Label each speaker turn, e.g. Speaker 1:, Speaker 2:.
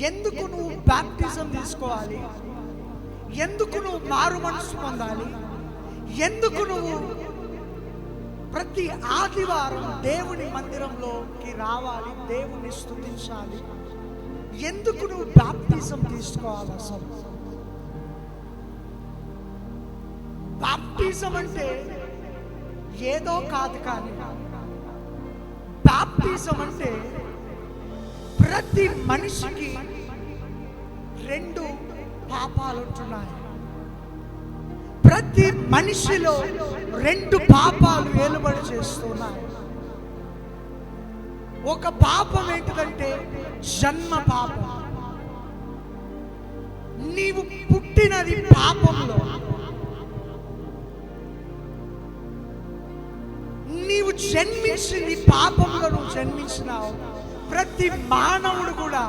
Speaker 1: ఎందుకు నువ్వు బాప్టిజం తీసుకోవాలి? ఎందుకు నువ్వు మారు మనసు పొందాలి? ఎందుకు నువ్వు ప్రతి ఆదివారం దేవుని మందిరంలోకి రావాలి, దేవుని స్తుతించాలి? ఎందుకు నువ్వు బాప్టిజం తీసుకోవాలి? అసలు బాప్టిజం అంటే ఏదో కాదు, కానీ బాప్టిజం అంటే ప్రతి మనిషికి 2 పాపాలు ఉంటున్నాయి. ప్రతి మనిషిలో 2 పాపాలు ఏలుబడి చేస్తున్నాయి. ఒక పాపం ఏంటిదంటే జన్మ పాపం. నీవు పుట్టినది పాపంలో, నీవు జన్మించింది పాపంలో. నువ్వు జన్మించినావు. ప్రతి మానవుడు కూడా